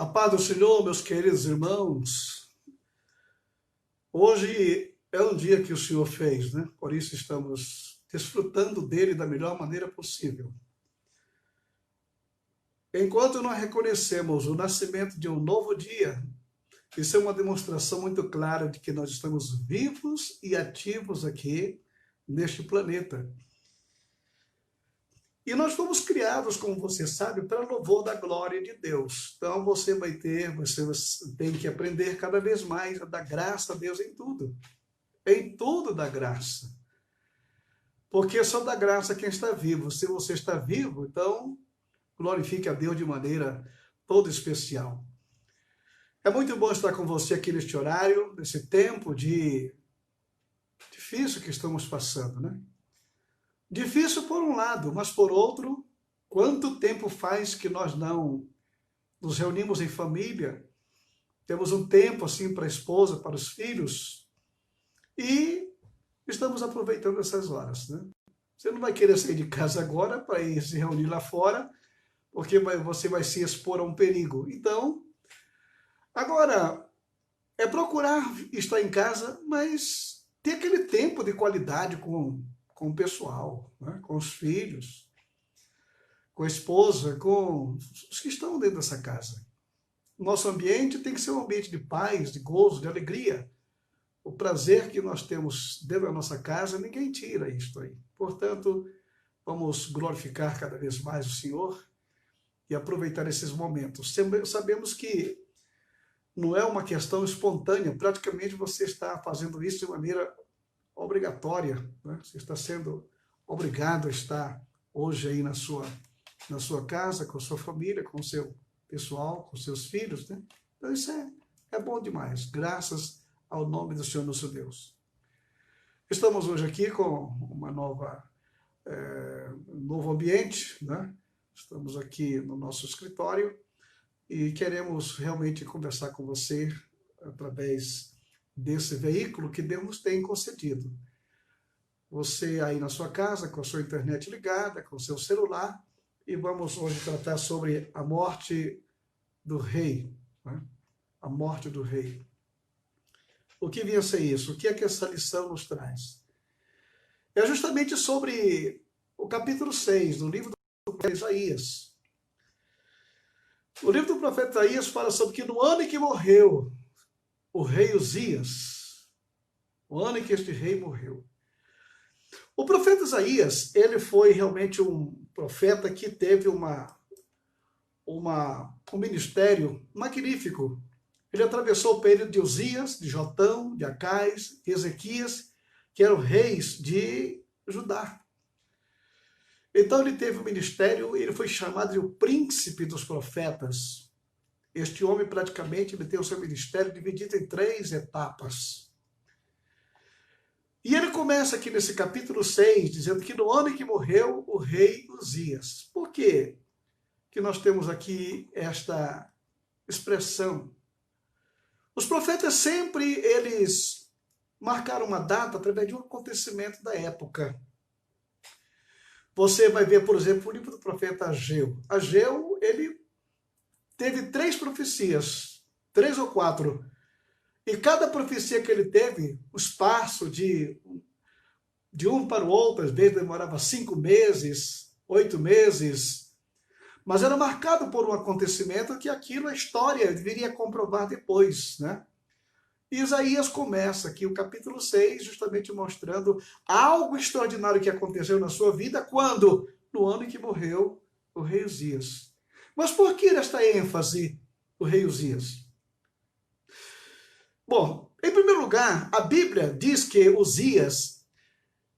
A paz do Senhor, meus queridos irmãos. Hoje é um dia que o Senhor fez, né? Por isso estamos desfrutando dele da melhor maneira possível. Enquanto nós reconhecemos o nascimento de um novo dia, isso é uma demonstração muito clara de que nós estamos vivos e ativos aqui neste planeta. E nós fomos criados, como você sabe, para louvor da glória de Deus. Então você tem que aprender cada vez mais a dar graça a Deus em tudo. Em tudo dá graça. Porque só dá graça quem está vivo. Se você está vivo, então glorifique a Deus de maneira toda especial. É muito bom estar com você aqui neste horário, nesse tempo difícil que estamos passando, né? Difícil por um lado, mas por outro, quanto tempo faz que nós não nos reunimos em família, temos um tempo assim para a esposa, para os filhos, e estamos aproveitando essas horas, né? Você não vai querer sair de casa agora para ir se reunir lá fora, porque você vai se expor a um perigo. Então, agora, é procurar estar em casa, mas ter aquele tempo de qualidade com o pessoal, né? Com os filhos, com a esposa, com os que estão dentro dessa casa. Nosso ambiente tem que ser um ambiente de paz, de gozo, de alegria. O prazer que nós temos dentro da nossa casa, ninguém tira isto aí. Portanto, vamos glorificar cada vez mais o Senhor e aproveitar esses momentos. Sabemos que não é uma questão espontânea, praticamente você está fazendo isso de maneira obrigatória, né? Você está sendo obrigado a estar hoje aí na sua casa, com a sua família, com o seu pessoal, com os seus filhos, né? Então isso é bom demais, graças ao nome do Senhor nosso Deus. Estamos hoje aqui com um novo ambiente, né? Estamos aqui no nosso escritório e queremos realmente conversar com você através desse veículo que Deus nos tem concedido. Você aí na sua casa, com a sua internet ligada, com o seu celular, e vamos hoje tratar sobre a morte do rei, né? A morte do rei. O que vinha a ser isso? O que é que essa lição nos traz? É justamente sobre o capítulo 6 do livro do profeta Isaías. O livro do profeta Isaías fala sobre que no ano em que morreu o rei Uzias, o ano em que este rei morreu. O profeta Isaías, ele foi realmente um profeta que teve um ministério magnífico. Ele atravessou o período de Uzias, de Jotão, de Acais, de Ezequias, que eram reis de Judá. Então ele teve um ministério, ele foi chamado de o príncipe dos profetas. Este homem, praticamente, ele tem o seu ministério dividido em 3 etapas. E ele começa aqui nesse capítulo 6, dizendo que no ano em que morreu o rei Uzias. Por quê que nós temos aqui esta expressão? Os profetas sempre, eles marcaram uma data através de um acontecimento da época. Você vai ver, por exemplo, o livro do profeta Ageu. Ageu, ele teve 3 profecias, 3 ou 4. E cada profecia que ele teve, o espaço de um para o outro, às vezes demorava 5 meses, 8 meses, mas era marcado por um acontecimento que aquilo a história deveria comprovar depois, né? E Isaías começa aqui o capítulo 6, justamente mostrando algo extraordinário que aconteceu na sua vida quando? No ano em que morreu o rei Uzias. Mas por que esta ênfase, o rei Uzias? Bom, em primeiro lugar, a Bíblia diz que Uzias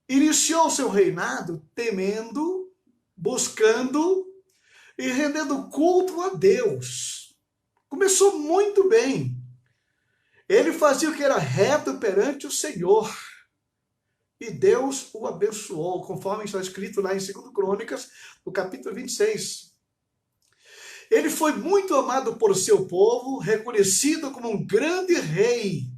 iniciou seu reinado temendo, buscando e rendendo culto a Deus. Começou muito bem. Ele fazia o que era reto perante o Senhor. E Deus o abençoou, conforme está escrito lá em 2 Crônicas, no capítulo 26. Ele foi muito amado por seu povo, reconhecido como um grande rei.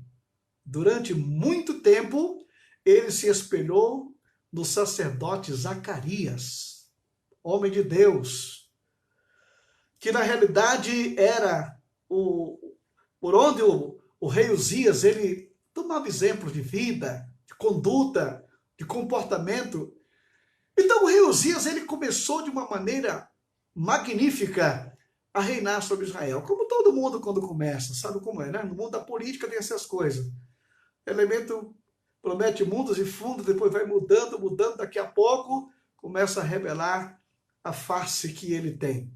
Durante muito tempo, ele se espelhou no sacerdote Zacarias, homem de Deus, que na realidade era por onde o rei Uzias, ele tomava exemplos de vida, de conduta, de comportamento. Então o rei Uzias, ele começou de uma maneira magnífica a reinar sobre Israel. Como todo mundo quando começa, sabe como é, né? No mundo da política tem essas coisas. Elemento promete mundos e fundos, depois vai mudando, mudando, daqui a pouco começa a revelar a face que ele tem.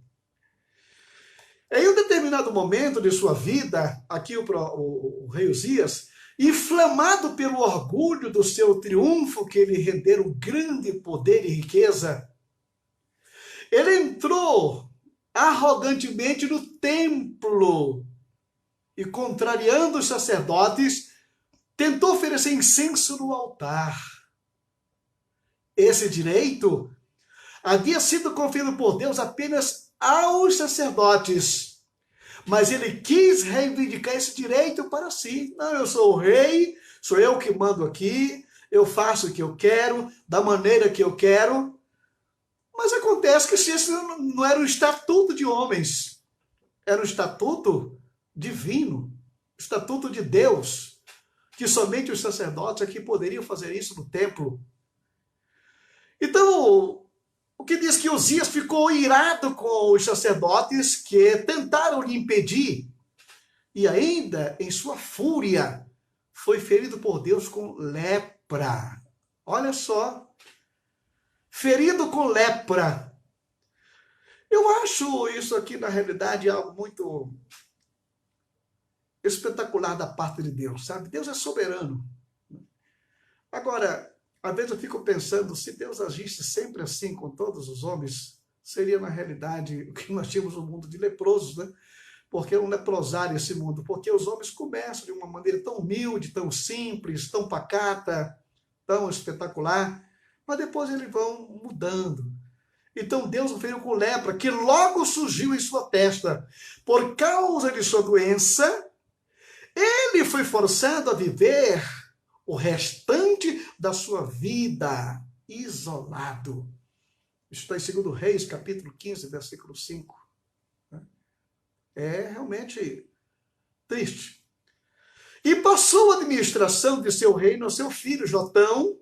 Em um determinado momento de sua vida, aqui o rei Uzias, inflamado pelo orgulho do seu triunfo, que ele rendera um grande poder e riqueza, ele entrou arrogantemente no templo e, contrariando os sacerdotes, tentou oferecer incenso no altar. Esse direito havia sido conferido por Deus apenas aos sacerdotes, mas ele quis reivindicar esse direito para si. Não, eu sou o rei, sou eu que mando aqui, eu faço o que eu quero, da maneira que eu quero. Mas acontece que esse não era um estatuto de homens, era um estatuto divino, estatuto de Deus, que somente os sacerdotes aqui poderiam fazer isso no templo. Então, o que diz que Uzias ficou irado com os sacerdotes que tentaram lhe impedir, e ainda, em sua fúria, foi ferido por Deus com lepra. Olha só, ferido com lepra. Eu acho isso aqui, na realidade, algo muito espetacular da parte de Deus, sabe? Deus é soberano. Agora, às vezes eu fico pensando, se Deus agisse sempre assim com todos os homens, seria, na realidade, o que nós tínhamos um mundo de leprosos, né? Porque é um leprosário esse mundo, porque os homens começam de uma maneira tão humilde, tão simples, tão pacata, tão espetacular, mas depois eles vão mudando. Então Deus o feriu com lepra, que logo surgiu em sua testa. Por causa de sua doença, ele foi forçado a viver o restante da sua vida isolado. Isso está em 2 Reis, capítulo 15, versículo 5. É realmente triste. E passou a administração de seu reino ao seu filho Jotão,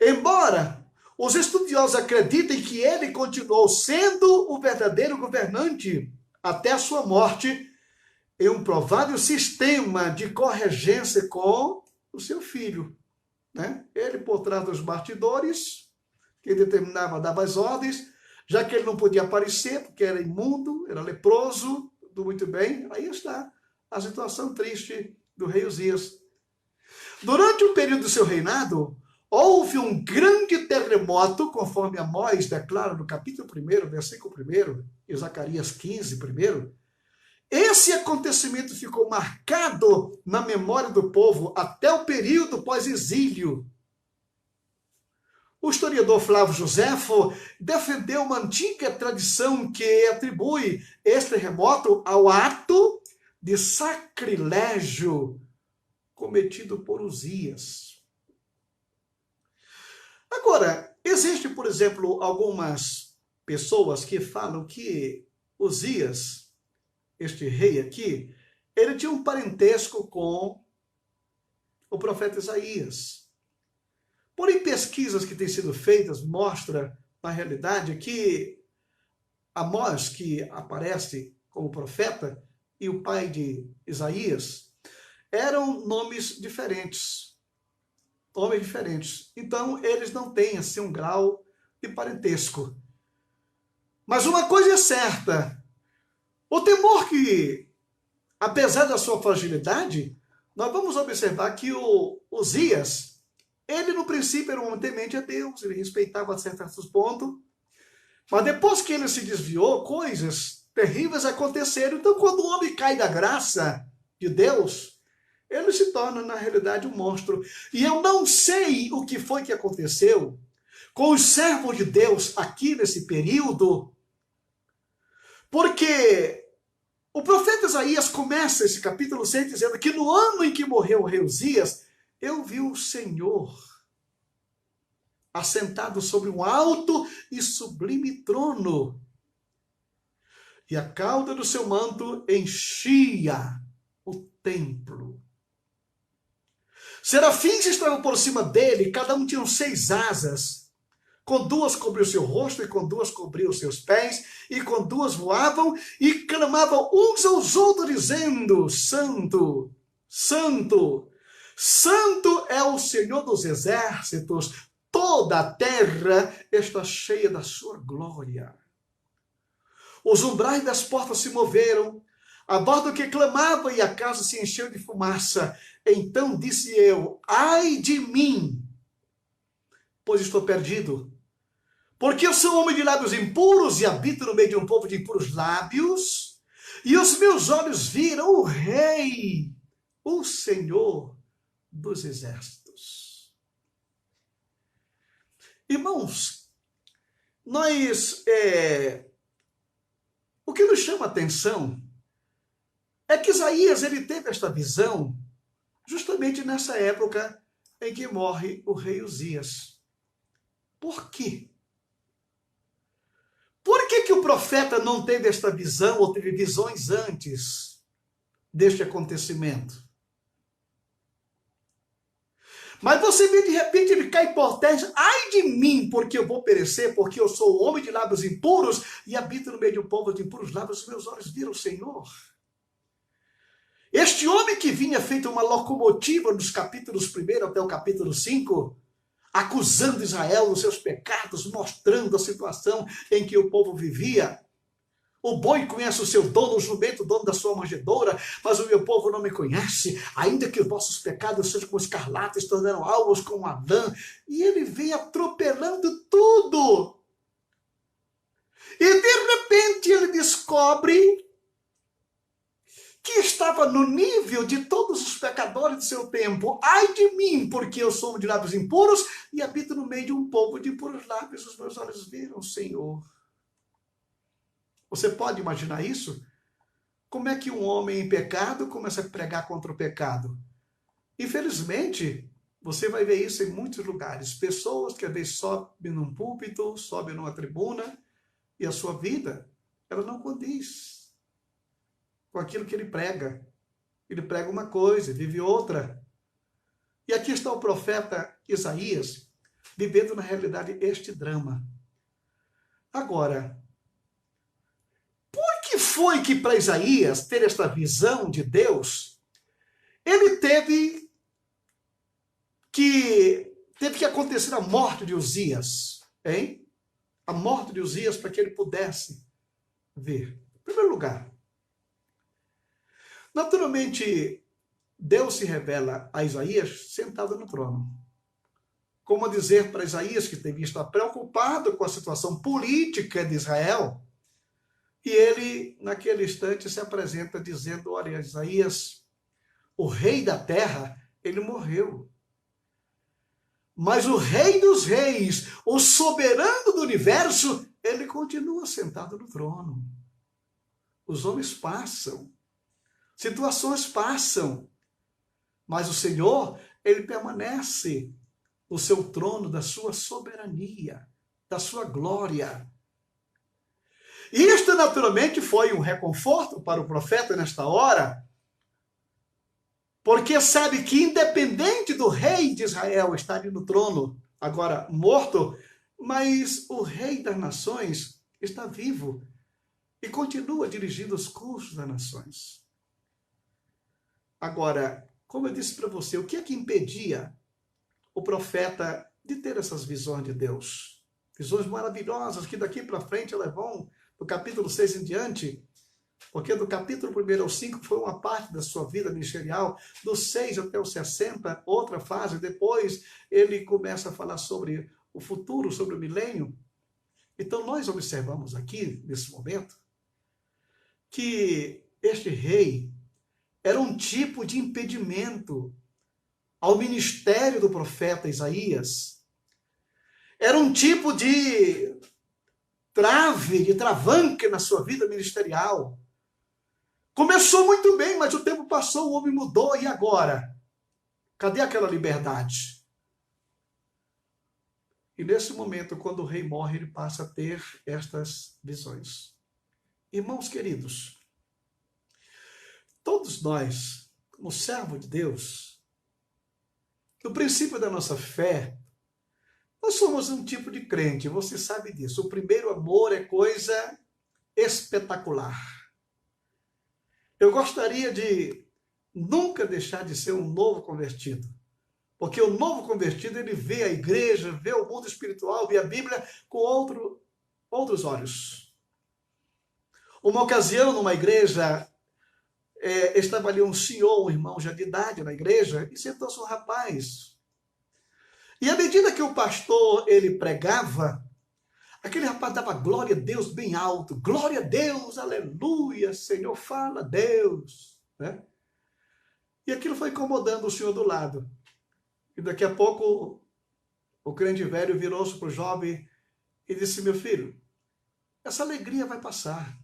embora os estudiosos acreditem que ele continuou sendo o verdadeiro governante até a sua morte, em um provável sistema de corregência com o seu filho. Né? Ele, por trás dos bastidores, que determinava, dava as ordens, já que ele não podia aparecer, porque era imundo, era leproso, tudo muito bem, aí está a situação triste do rei Uzias. Durante o período do seu reinado, houve um grande terremoto, conforme Amós declara no capítulo 1, versículo 1, e Zacarias 15, 1. Esse acontecimento ficou marcado na memória do povo até o período pós-exílio. O historiador Flávio Joséfo defendeu uma antiga tradição que atribui este terremoto ao ato de sacrilégio cometido por Uzias. Agora, existe, por exemplo, algumas pessoas que falam que Uzias, este rei aqui, ele tinha um parentesco com o profeta Isaías. Porém, pesquisas que têm sido feitas mostram, na realidade, que Amós, que aparece como profeta, e o pai de Isaías, eram nomes diferentes. Homens diferentes. Então, eles não têm assim um grau de parentesco. Mas uma coisa é certa, o temor que, apesar da sua fragilidade, nós vamos observar que o Uzias, ele no princípio era um homem temente a Deus, ele respeitava a certos pontos, mas depois que ele se desviou, coisas terríveis aconteceram. Então, quando o homem cai da graça de Deus, ele se torna, na realidade, um monstro. E eu não sei o que foi que aconteceu com os servos de Deus aqui nesse período, porque o profeta Isaías começa esse capítulo 6 dizendo que no ano em que morreu o rei Uzias, eu vi o Senhor assentado sobre um alto e sublime trono. e a cauda do seu manto enchia o templo. Serafins estavam por cima dele, cada um tinha 6 asas. Com 2 cobriu seu rosto, e com 2 cobriu seus pés, e com 2 voavam, e clamavam uns aos outros, dizendo: Santo, Santo, Santo é o Senhor dos exércitos, toda a terra está cheia da sua glória. Os umbrais das portas se moveram, a voz do que clamava, e a casa se encheu de fumaça. Então disse eu: ai de mim, pois estou perdido, porque eu sou homem de lábios impuros e habito no meio de um povo de impuros lábios, e os meus olhos viram o Rei, o Senhor dos exércitos. Irmãos, o que nos chama a atenção é que Isaías ele teve esta visão justamente nessa época em que morre o rei Uzias. Por quê? Por que o profeta não teve esta visão ou teve visões antes deste acontecimento? Mas você vê, de repente, ele cai por terra: ai de mim, porque eu vou perecer, porque eu sou homem de lábios impuros e habito no meio de um povo de impuros lábios, os meus olhos viram o Senhor. Este homem que vinha feito uma locomotiva dos capítulos 1 até o capítulo 5, acusando Israel dos seus pecados, mostrando a situação em que o povo vivia. O boi conhece o seu dono, o jumento o dono da sua manjedoura, mas o meu povo não me conhece, ainda que os vossos pecados sejam como escarlata, se tornaram alvos como a lã. E ele vem atropelando tudo. E de repente ele descobre que estava no nível de todos os pecadores do seu tempo. Ai de mim, porque eu sou de lábios impuros e habito no meio de um povo de impuros lábios. Os meus olhos viram o Senhor. Você pode imaginar isso? Como é que um homem em pecado começa a pregar contra o pecado? Infelizmente, você vai ver isso em muitos lugares. Pessoas que às vezes sobem num púlpito, sobem numa tribuna, e a sua vida, ela não condiz com aquilo que ele prega. Ele prega uma coisa, vive outra. E aqui está o profeta Isaías, vivendo na realidade este drama. Agora, por que foi que para Isaías ter esta visão de Deus, ele teve que acontecer a morte de Uzias, hein? A morte de Uzias para que ele pudesse ver. Em primeiro lugar, naturalmente, Deus se revela a Isaías sentado no trono. Como dizer para Isaías que devia estar preocupado com a situação política de Israel. E ele, naquele instante, se apresenta dizendo: olha, Isaías, o rei da terra, ele morreu. Mas o rei dos reis, o soberano do universo, ele continua sentado no trono. Os homens passam. Situações passam, mas o Senhor, ele permanece no seu trono da sua soberania, da sua glória. E isto naturalmente foi um reconforto para o profeta nesta hora, porque sabe que independente do rei de Israel estar ali no trono, agora morto, mas o rei das nações está vivo e continua dirigindo os cursos das nações. Agora, como eu disse para você, o que é que impedia o profeta de ter essas visões de Deus? Visões maravilhosas que daqui para frente elas vão, do capítulo 6 em diante, porque do capítulo 1 ao 5 foi uma parte da sua vida ministerial, do 6 até o 60, outra fase, depois ele começa a falar sobre o futuro, sobre o milênio. Então nós observamos aqui, nesse momento, que este rei era um tipo de impedimento ao ministério do profeta Isaías. Era um tipo de trave, de travanque na sua vida ministerial. Começou muito bem, mas o tempo passou, o homem mudou, e agora? Cadê aquela liberdade? E nesse momento, quando o rei morre, ele passa a ter estas visões. Irmãos queridos, todos nós, como servo de Deus, no princípio da nossa fé, nós somos um tipo de crente, você sabe disso. O primeiro amor é coisa espetacular. Eu gostaria de nunca deixar de ser um novo convertido, porque o novo convertido, ele vê a igreja, vê o mundo espiritual, vê a Bíblia com outros olhos. Uma ocasião, numa igreja, estava ali um senhor, um irmão já de idade na igreja, e sentou-se um rapaz. E à medida que o pastor, ele pregava, aquele rapaz dava glória a Deus bem alto. Glória a Deus, aleluia, Senhor, fala a Deus. Né? E aquilo foi incomodando o senhor do lado. E daqui a pouco, o crente velho virou-se para o jovem e disse, meu filho, essa alegria vai passar.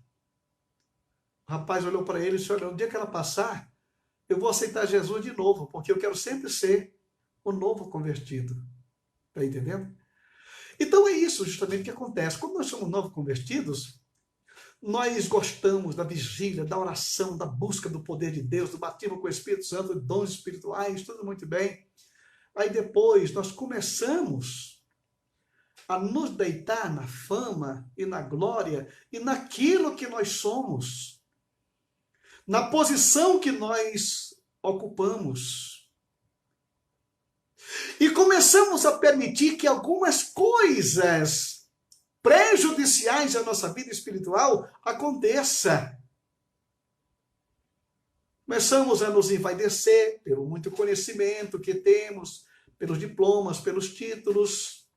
O rapaz olhou para ele e disse, olha, no dia que ela passar, eu vou aceitar Jesus de novo, porque eu quero sempre ser o novo convertido. Está entendendo? Então é isso justamente que acontece. Quando nós somos novos convertidos, nós gostamos da vigília, da oração, da busca do poder de Deus, do batismo com o Espírito Santo, de dons espirituais, tudo muito bem. Aí depois nós começamos a nos deitar na fama e na glória e naquilo que nós somos, na posição que nós ocupamos. E começamos a permitir que algumas coisas prejudiciais à nossa vida espiritual aconteçam. Começamos a nos envaidecer pelo muito conhecimento que temos, pelos diplomas, pelos títulos.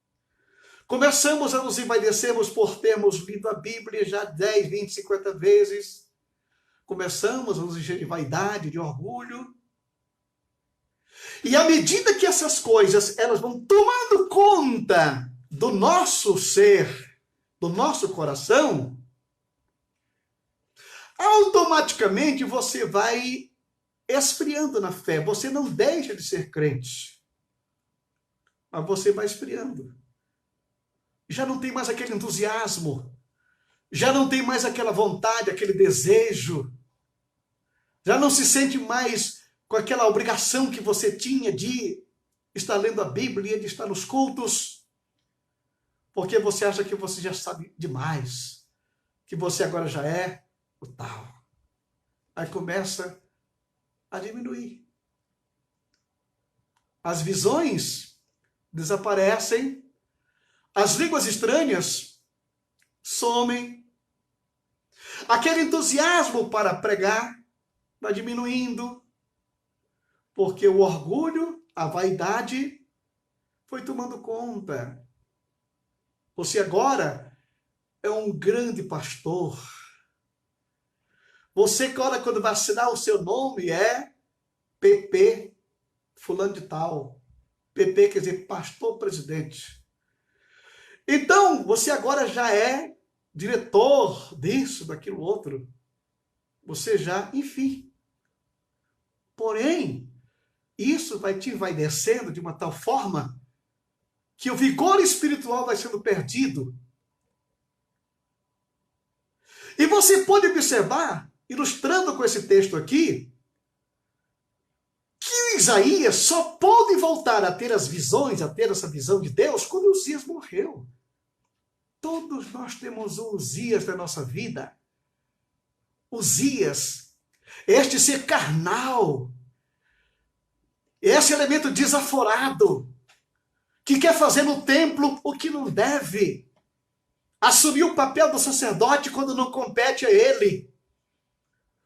Começamos a nos envaidecermos por termos lido a Bíblia já 10, 20, 50 vezes. Começamos a nos encher de vaidade, de orgulho. E à medida que essas coisas elas vão tomando conta do nosso ser, do nosso coração, automaticamente você vai esfriando na fé. Você não deixa de ser crente, mas você vai esfriando. Já não tem mais aquele entusiasmo, já não tem mais aquela vontade, aquele desejo, já não se sente mais com aquela obrigação que você tinha de estar lendo a Bíblia, de estar nos cultos, porque você acha que você já sabe demais, que você agora já é o tal. Aí começa a diminuir. As visões desaparecem, as línguas estranhas somem, aquele entusiasmo para pregar vai diminuindo, porque o orgulho, a vaidade foi tomando conta. Você agora é um grande pastor. Você agora, quando vai assinar o seu nome, é PP, fulano de tal. PP quer dizer pastor presidente. Então, você agora já é diretor disso, daquilo outro. Você já, enfim. Porém, isso vai te envaidecendo de uma tal forma que o vigor espiritual vai sendo perdido. E você pode observar, ilustrando com esse texto aqui, que Isaías só pôde voltar a ter as visões, a ter essa visão de Deus, quando Uzias morreu. Todos nós temos um Uzias na nossa vida. Uzias, este ser carnal, esse elemento desaforado, que quer fazer no templo o que não deve, assumir o papel do sacerdote quando não compete a ele,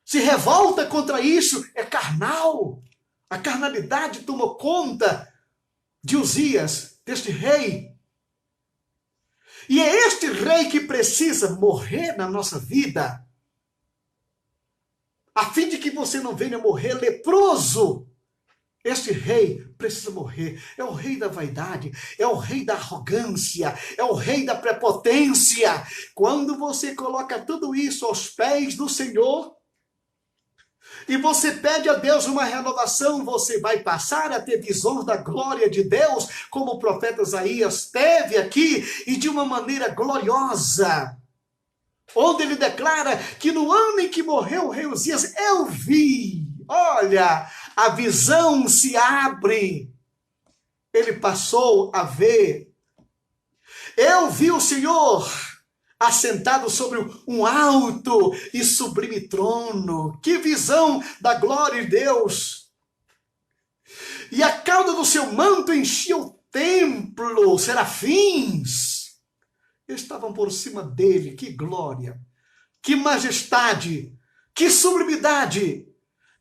se revolta contra isso, é carnal. A carnalidade tomou conta de Uzias, deste rei. E é este rei que precisa morrer na nossa vida, a fim de que você não venha morrer leproso. Este rei precisa morrer. É o rei da vaidade, é o rei da arrogância, é o rei da prepotência. Quando você coloca tudo isso aos pés do Senhor e você pede a Deus uma renovação, você vai passar a ter visões da glória de Deus, como o profeta Isaías teve aqui, e de uma maneira gloriosa. onde ele declara que no ano em que morreu o rei Uzias, eu vi, olha, a visão se abre. Ele passou a ver. Eu vi o Senhor assentado sobre um alto e sublime trono. Que visão da glória de Deus! E a cauda do seu manto enchia o templo, serafins estavam por cima dele. Que glória, que majestade, que sublimidade!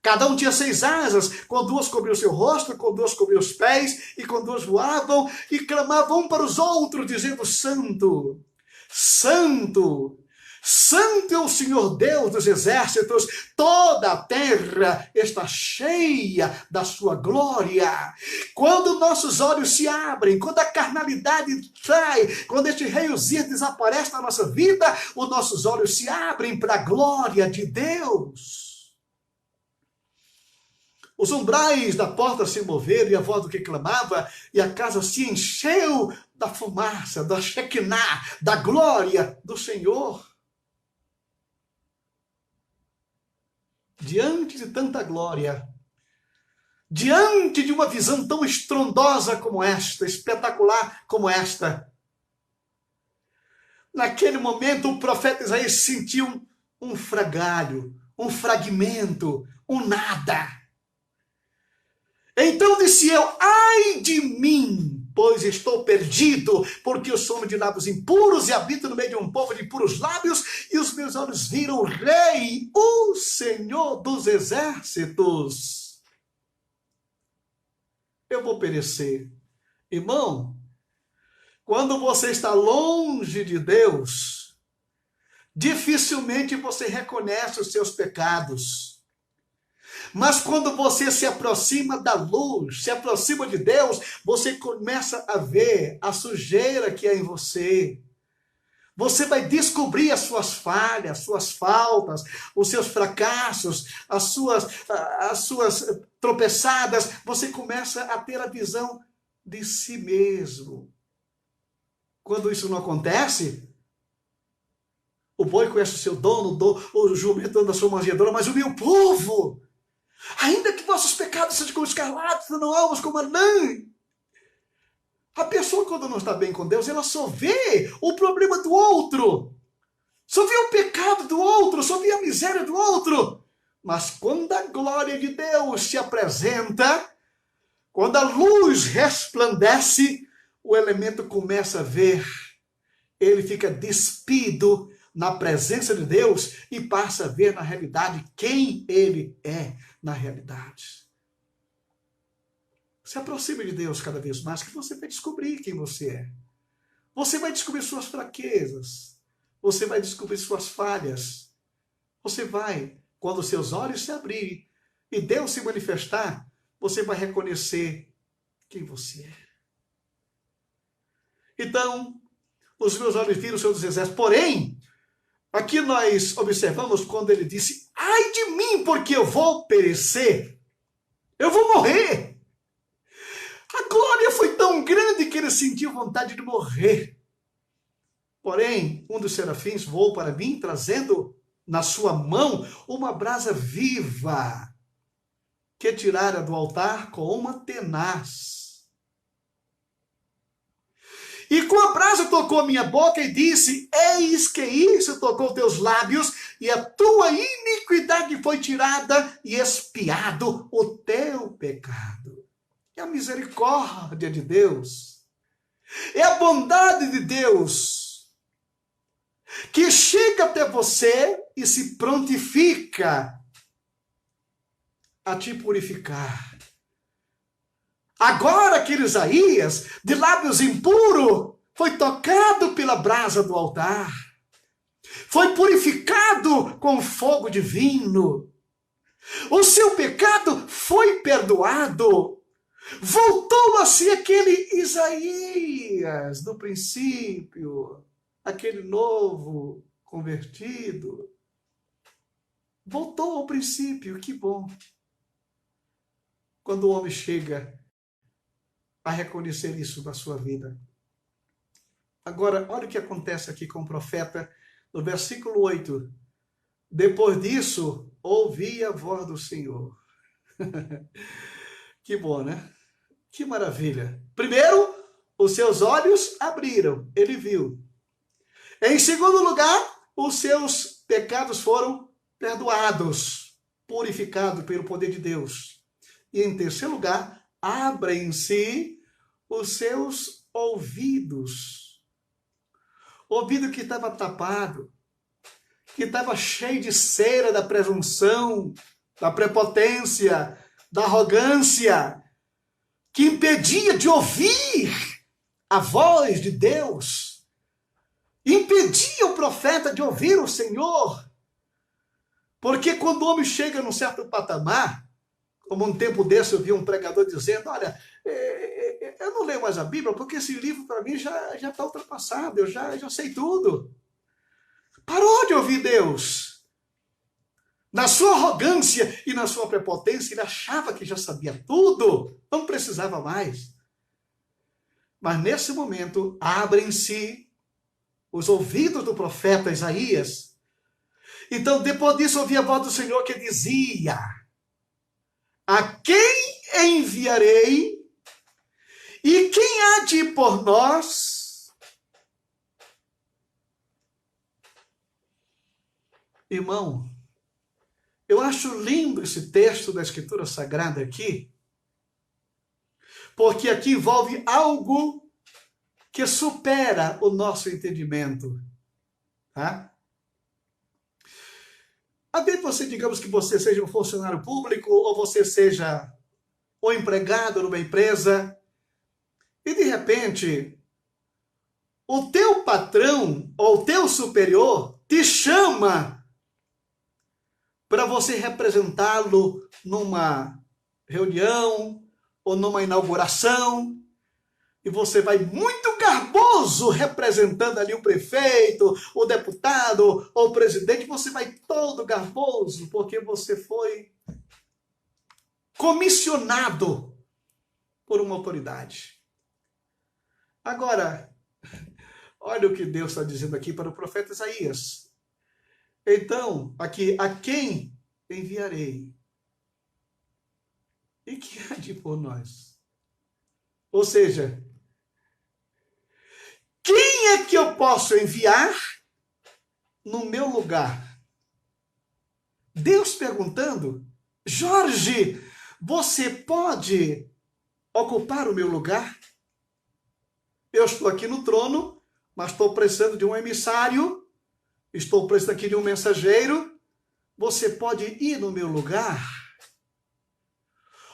Cada um tinha 6 asas, com 2 cobriam o seu rosto, com 2 cobriam os pés, e com 2 voavam, e clamavam um para os outros, dizendo: Santo, Santo, Santo é o Senhor Deus dos exércitos, toda a terra está cheia da sua glória. Quando nossos olhos se abrem, quando a carnalidade sai, quando este rei Uzias desaparece na nossa vida, os nossos olhos se abrem para a glória de Deus. Os umbrais da porta se moveram e a voz do que clamava, e a casa se encheu da fumaça, da Shekinah, da glória do Senhor. Diante de tanta glória, diante de uma visão tão estrondosa como esta, espetacular como esta, naquele momento o profeta Isaías sentiu um fragalho, um fragmento, um nada. Então disse eu: ai de mim, pois estou perdido, porque eu sou de lábios impuros e habito no meio de um povo de impuros lábios, e os meus olhos viram o Rei, o Senhor dos exércitos. Eu vou perecer. Irmão, quando você está longe de Deus, dificilmente você reconhece os seus pecados. Mas quando você se aproxima da luz, se aproxima de Deus, você começa a ver a sujeira que é em você. Você vai descobrir as suas falhas, suas faltas, os seus fracassos, as suas tropeçadas. Você começa a ter a visão de si mesmo. Quando isso não acontece, o boi conhece o seu dono, o jumento anda na sua manjedoura, mas o meu povo, ainda que vossos pecados sejam como escarlates, não alvos como a lã. A pessoa, quando não está bem com Deus, ela só vê o problema do outro, só vê o pecado do outro, só vê a miséria do outro. Mas quando a glória de Deus se apresenta, quando a luz resplandece, o elemento começa a ver, ele fica despido na presença de Deus e passa a ver na realidade quem ele é na realidade. Se aproxime de Deus cada vez mais, que você vai descobrir quem você é. Você vai descobrir suas fraquezas. Você vai descobrir suas falhas. Você vai, quando seus olhos se abrirem e Deus se manifestar, você vai reconhecer quem você é. Então, os meus olhos viram o Senhor dos Exércitos. Porém, aqui nós observamos quando ele disse: ai de mim, porque eu vou perecer. Eu vou morrer. A glória foi tão grande que ele sentiu vontade de morrer. Porém, um dos serafins voou para mim, trazendo na sua mão uma brasa viva, que tirara do altar com uma tenaz. E com a brasa tocou a minha boca e disse: eis que isso tocou teus lábios, e a tua iniquidade foi tirada, e expiado o teu pecado. É a misericórdia de Deus, é a bondade de Deus, que chega até você e se prontifica a te purificar. Agora que Isaías, de lábios impuros, foi tocado pela brasa do altar, foi purificado com fogo divino, o seu pecado foi perdoado, voltou a ser aquele Isaías do princípio, aquele novo convertido. Voltou ao princípio, que bom. Quando o homem chega a reconhecer isso na sua vida. Agora, olha o que acontece aqui com o profeta no versículo 8, depois disso, ouvi a voz do Senhor. Que bom, né? Que maravilha. Primeiro, os seus olhos abriram, ele viu. Em segundo lugar, os seus pecados foram perdoados, purificados pelo poder de Deus. E em terceiro lugar, abrem-se os seus ouvidos. Ouvido que estava tapado, que estava cheio de cera da presunção, da prepotência, da arrogância, que impedia de ouvir a voz de Deus, impedia o profeta de ouvir o Senhor. Porque quando o homem chega num certo patamar, como um tempo desse eu vi um pregador dizendo, olha, eu não leio mais a Bíblia porque esse livro para mim já está ultrapassado, eu já sei tudo. Parou de ouvir Deus. Na sua arrogância e na sua prepotência, ele achava que já sabia tudo, não precisava mais. Mas nesse momento, abrem-se os ouvidos do profeta Isaías. Então, depois disso, ouvi a voz do Senhor que dizia, a quem enviarei e quem há de ir por nós? Irmão, eu acho lindo esse texto da Escritura Sagrada aqui, porque aqui envolve algo que supera o nosso entendimento. Tá? Até você, digamos que você seja um funcionário público, ou você seja um empregado numa empresa, e de repente, o teu patrão ou o teu superior te chama para você representá-lo numa reunião ou numa inauguração, e você vai muito garboso representando ali o prefeito, o deputado ou o presidente, você vai todo garboso porque você foi comissionado por uma autoridade. Agora, olha o que Deus está dizendo aqui para o profeta Isaías. Então, aqui, a quem enviarei? E que há de por nós? Ou seja, quem é que eu posso enviar no meu lugar? Deus perguntando, Jorge, você pode ocupar o meu lugar? Eu estou aqui no trono, mas estou precisando de um emissário, estou precisando aqui de um mensageiro, você pode ir no meu lugar?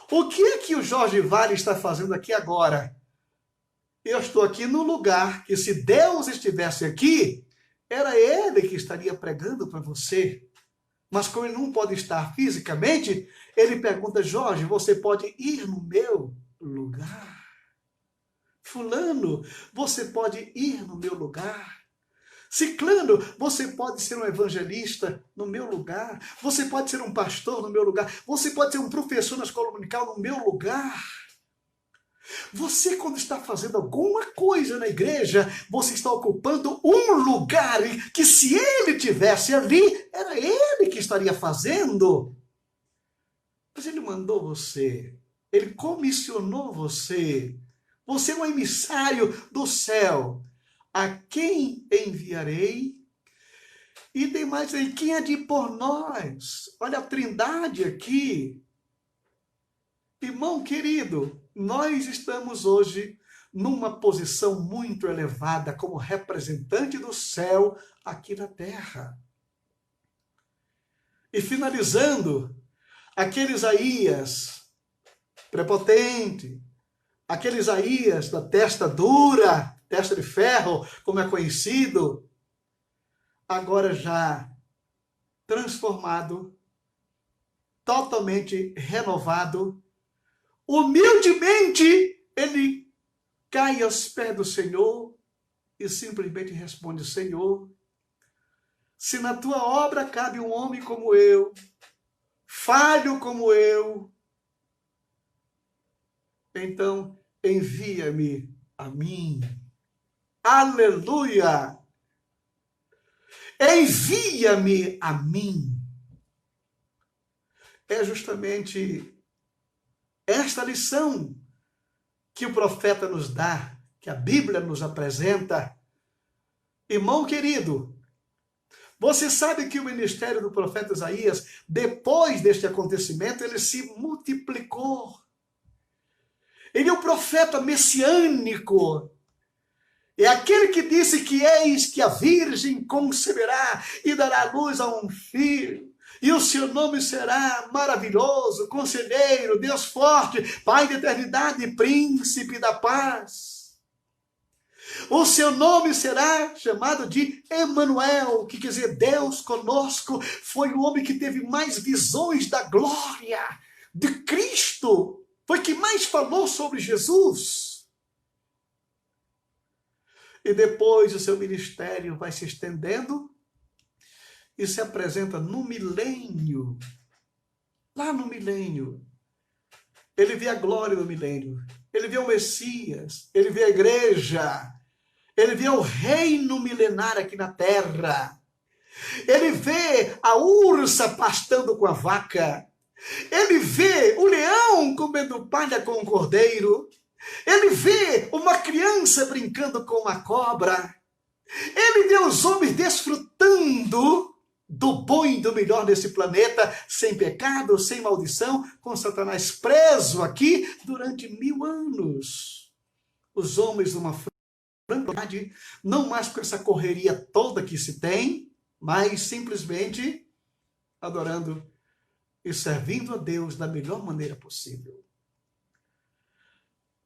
O que é que o Jorge Vale está fazendo aqui agora? Eu estou aqui no lugar que, se Deus estivesse aqui, era Ele que estaria pregando para você. Mas como Ele não pode estar fisicamente, Ele pergunta, Jorge, você pode ir no meu lugar? Fulano, você pode ir no meu lugar? Ciclano, você pode ser um evangelista no meu lugar? Você pode ser um pastor no meu lugar? Você pode ser um professor na escola dominical no meu lugar? Você, quando está fazendo alguma coisa na igreja, você está ocupando um lugar que, se ele tivesse ali, era ele que estaria fazendo. Mas ele mandou você, ele comissionou você. Você é um emissário do céu. A quem enviarei? E tem mais aí, quem é de ir por nós? Olha a trindade aqui. Irmão querido, nós estamos hoje numa posição muito elevada como representante do céu aqui na terra. E finalizando, aquele Isaías prepotente, aquele Isaías da testa dura, testa de ferro, como é conhecido, agora já transformado, totalmente renovado, humildemente, ele cai aos pés do Senhor e simplesmente responde, Senhor, se na tua obra cabe um homem como eu, falho como eu, então envia-me a mim. Aleluia! envia-me a mim. É justamente esta lição que o profeta nos dá, que a Bíblia nos apresenta. Irmão querido, você sabe que o ministério do profeta Isaías, depois deste acontecimento, ele se multiplicou. Ele é o profeta messiânico. É aquele que disse que eis que a virgem conceberá e dará luz a um filho. E o seu nome será maravilhoso, conselheiro, Deus forte, Pai da eternidade, príncipe da paz. O seu nome será chamado de Emanuel, que quer dizer Deus conosco. Foi o homem que teve mais visões da glória de Cristo. Foi que mais falou sobre Jesus. E depois o seu ministério vai se estendendo e se apresenta no milênio. Lá no milênio. Ele vê a glória do milênio. Ele vê o Messias. Ele vê a igreja. Ele vê o reino milenar aqui na terra. Ele vê a ursa pastando com a vaca. Ele vê o leão comendo palha com o cordeiro. Ele vê uma criança brincando com uma cobra. Ele vê os homens desfrutando do bom e do melhor desse planeta, sem pecado, sem maldição, com Satanás preso aqui durante 1000 anos. Os homens numa franquidade, não mais com essa correria toda que se tem, mas simplesmente adorando e servindo a Deus da melhor maneira possível.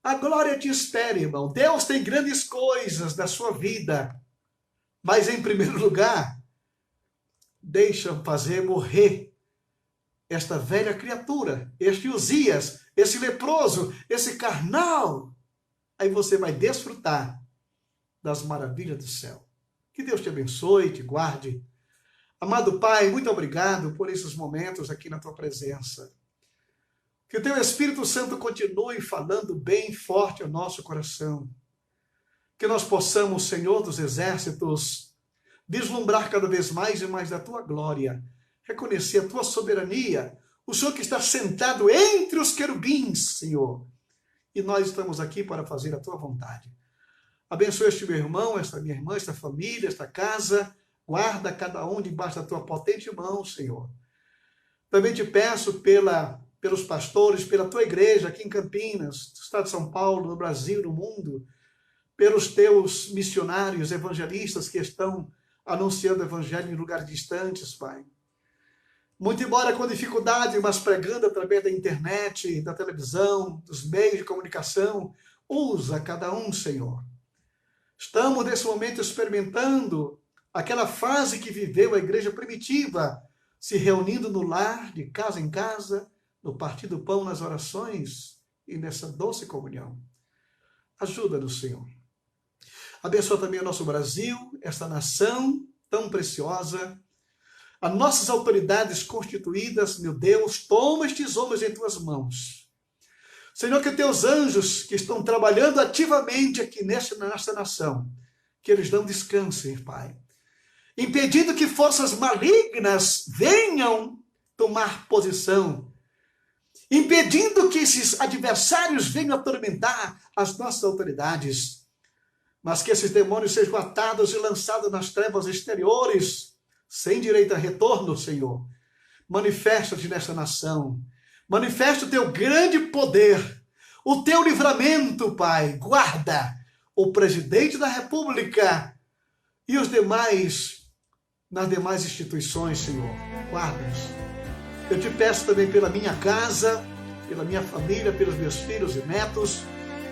A glória te espera, irmão. Deus tem grandes coisas na sua vida, mas em primeiro lugar, deixa fazer morrer esta velha criatura, este Uzias, esse leproso, esse carnal. Aí você vai desfrutar das maravilhas do céu. Que Deus te abençoe, te guarde. Amado Pai, muito obrigado por esses momentos aqui na tua presença. Que o teu Espírito Santo continue falando bem forte ao nosso coração. Que nós possamos, Senhor dos Exércitos, vislumbrar cada vez mais e mais da tua glória, reconhecer a tua soberania, o Senhor que está sentado entre os querubins, Senhor. E nós estamos aqui para fazer a tua vontade. Abençoe este meu irmão, esta minha irmã, esta família, esta casa. Guarda cada um debaixo da tua potente mão, Senhor. Também te peço pelos pastores, pela tua igreja aqui em Campinas, no estado de São Paulo, no Brasil, no mundo, pelos teus missionários, evangelistas que estão anunciando o evangelho em lugares distantes, Pai. Muito embora com dificuldade, mas pregando através da internet, da televisão, dos meios de comunicação, usa cada um, Senhor. Estamos nesse momento experimentando aquela fase que viveu a igreja primitiva, se reunindo no lar, de casa em casa, no partir do pão, nas orações e nessa doce comunhão. Ajuda-nos, Senhor. Abençoa também o nosso Brasil, esta nação tão preciosa. As nossas autoridades constituídas, meu Deus, toma estes homens em tuas mãos. Senhor, que teus anjos que estão trabalhando ativamente aqui nesta nação, que eles não descansem, Pai. Impedindo que forças malignas venham tomar posição. Impedindo que esses adversários venham atormentar as nossas autoridades. Mas que esses demônios sejam atados e lançados nas trevas exteriores, sem direito a retorno, Senhor. Manifesta-te nessa nação. Manifesta o teu grande poder, o teu livramento, Pai. Guarda o presidente da República e os demais, nas demais instituições, Senhor. Guarda-nos. Eu te peço também pela minha casa, pela minha família, pelos meus filhos e netos.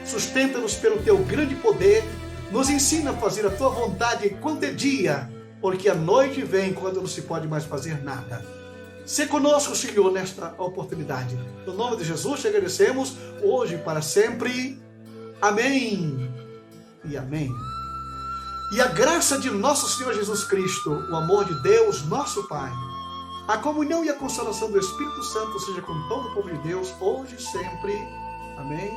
Sustenta-nos pelo teu grande poder. Nos ensina a fazer a tua vontade enquanto é dia, porque a noite vem quando não se pode mais fazer nada. Se conosco, Senhor, nesta oportunidade. No nome de Jesus te agradecemos, hoje e para sempre. Amém e amém. E a graça de nosso Senhor Jesus Cristo, o amor de Deus, nosso Pai, a comunhão e a consolação do Espírito Santo seja com todo o povo de Deus, hoje e sempre. Amém.